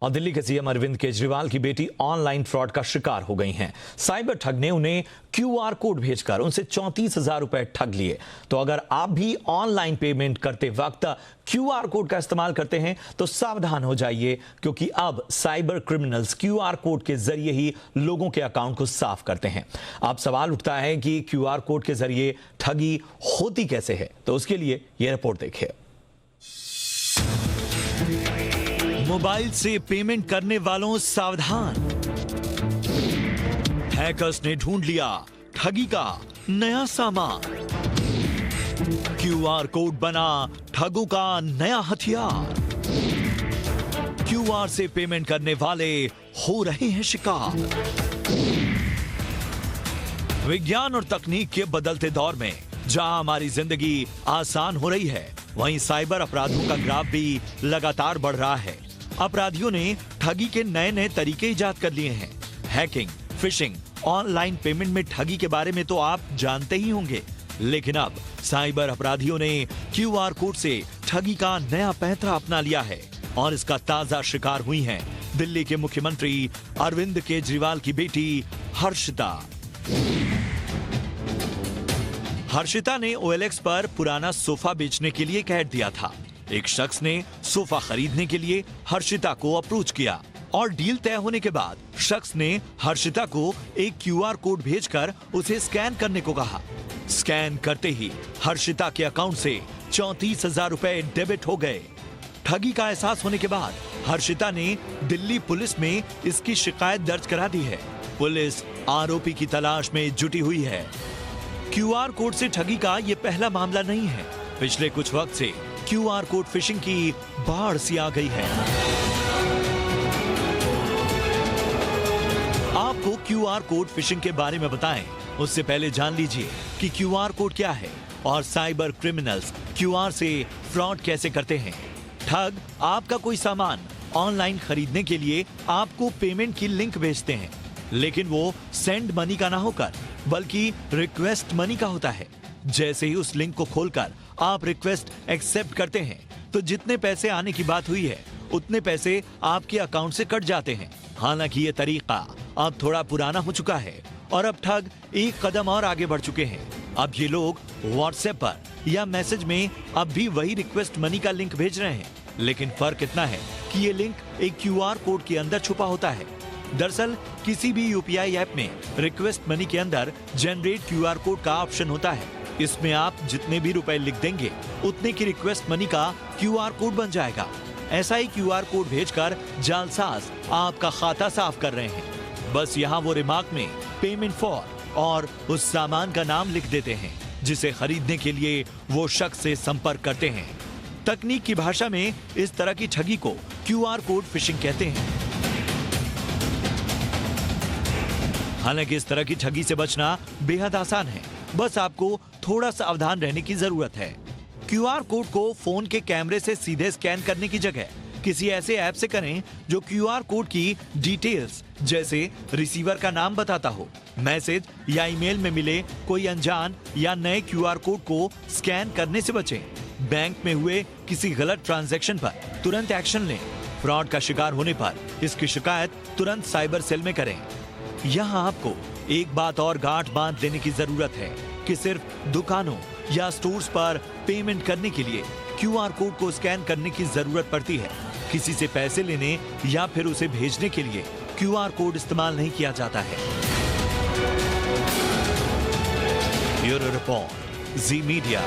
और दिल्ली के सीएम अरविंद केजरीवाल की बेटी ऑनलाइन फ्रॉड का शिकार हो गई हैं। साइबर ठग ने उन्हें क्यूआर कोड भेजकर उनसे 34,000 रुपए ठग लिए। तो अगर आप भी ऑनलाइन पेमेंट करते वक्त क्यूआर कोड का इस्तेमाल करते हैं तो सावधान हो जाइए, क्योंकि अब साइबर क्रिमिनल्स क्यूआर कोड के जरिए ही लोगों के अकाउंट को साफ करते हैं। अब सवाल उठता है कि क्यूआर कोड के जरिए ठगी होती कैसे है, तो उसके लिए यह रिपोर्ट देखिए। मोबाइल से पेमेंट करने वालों सावधान, हैकर्स ने ढूंढ लिया ठगी का नया सामान। क्यूआर कोड बना ठगों का नया हथियार। क्यूआर से पेमेंट करने वाले हो रहे हैं शिकार। विज्ञान और तकनीक के बदलते दौर में जहां हमारी जिंदगी आसान हो रही है, वहीं साइबर अपराधों का ग्राफ भी लगातार बढ़ रहा है। अपराधियों ने ठगी के नए नए तरीके इजाद कर लिए हैं। हैकिंग, फिशिंग, ऑनलाइन पेमेंट में ठगी के बारे में तो आप जानते ही होंगे, लेकिन अब साइबर अपराधियों ने क्यूआर कोड से ठगी का नया पैंतरा अपना लिया है और इसका ताजा शिकार हुई हैं दिल्ली के मुख्यमंत्री अरविंद केजरीवाल की बेटी हर्षिता। हर्षिता ने OLX पर पुराना सोफा बेचने के लिए एक ऐड दिया था। एक शख्स ने सोफा खरीदने के लिए हर्षिता को अप्रोच किया और डील तय होने के बाद शख्स ने हर्षिता को एक क्यूआर कोड भेजकर उसे स्कैन करने को कहा। स्कैन करते ही हर्षिता के अकाउंट से 34,000 रुपए डेबिट हो गए। ठगी का एहसास होने के बाद हर्षिता ने दिल्ली पुलिस में इसकी शिकायत दर्ज करा दी है। पुलिस आरोपी की तलाश में जुटी हुई है। क्यूआर कोड से ठगी का ये पहला मामला नहीं है। पिछले कुछ वक्त से क्यूआर कोड फिशिंग की बाढ़ सी आ गई है। आपको क्यूआर कोड फिशिंग के बारे में बताएं, उससे पहले जान लीजिए कि क्यूआर कोड क्या है और साइबर क्रिमिनल्स क्यूआर से फ्रॉड कैसे करते हैं। ठग आपका कोई सामान ऑनलाइन खरीदने के लिए आपको पेमेंट की लिंक भेजते हैं, लेकिन वो सेंड मनी का ना होकर बल्कि रिक्वेस्ट मनी का होता है। जैसे ही उस लिंक को खोलकर आप रिक्वेस्ट एक्सेप्ट करते हैं तो जितने पैसे आने की बात हुई है उतने पैसे आपके अकाउंट से कट जाते हैं। हालांकि ये तरीका अब थोड़ा पुराना हो चुका है और अब ठग एक कदम और आगे बढ़ चुके हैं। अब ये लोग व्हाट्सएप पर या मैसेज में अब भी वही रिक्वेस्ट मनी का लिंक भेज रहे हैं, लेकिन फर्क इतना है कि ये लिंक एक क्यूआर कोड के अंदर छुपा होता है। दरअसल किसी भी यूपीआई ऐप में रिक्वेस्ट मनी के अंदर जनरेट क्यूआर कोड का ऑप्शन होता है। इसमें आप जितने भी रुपए लिख देंगे उतने की रिक्वेस्ट मनी का क्यूआर कोड बन जाएगा। ऐसा ही क्यूआर कोड भेजकर जालसाज आपका खाता साफ कर रहे हैं। बस यहाँ वो रिमार्क में पेमेंट फॉर और उस सामान का नाम लिख देते हैं जिसे खरीदने के लिए वो शख्स से संपर्क करते हैं। तकनीक की भाषा में इस तरह की ठगी को क्यूआर कोड फिशिंग कहते हैं। हालांकि इस तरह की ठगी से बचना बेहद आसान है, बस आपको थोड़ा सावधान रहने की जरूरत है। क्यूआर कोड को फोन के कैमरे से सीधे स्कैन करने की जगह किसी ऐसे ऐप से करें जो क्यूआर कोड की डिटेल्स जैसे रिसीवर का नाम बताता हो। मैसेज या ईमेल में मिले कोई अनजान या नए क्यूआर कोड को स्कैन करने से बचें। बैंक में हुए किसी गलत ट्रांजैक्शन पर तुरंत एक्शन लें। फ्रॉड का शिकार होने पर इसकी शिकायत तुरंत साइबर सेल में करें। यहाँ आपको एक बात और गांठ बांध लेने की जरूरत है कि सिर्फ दुकानों या स्टोर्स पर पेमेंट करने के लिए क्यूआर कोड को स्कैन करने की जरूरत पड़ती है। किसी से पैसे लेने या फिर उसे भेजने के लिए क्यूआर कोड इस्तेमाल नहीं किया जाता है। ब्यूरो रिपोर्ट, जी मीडिया।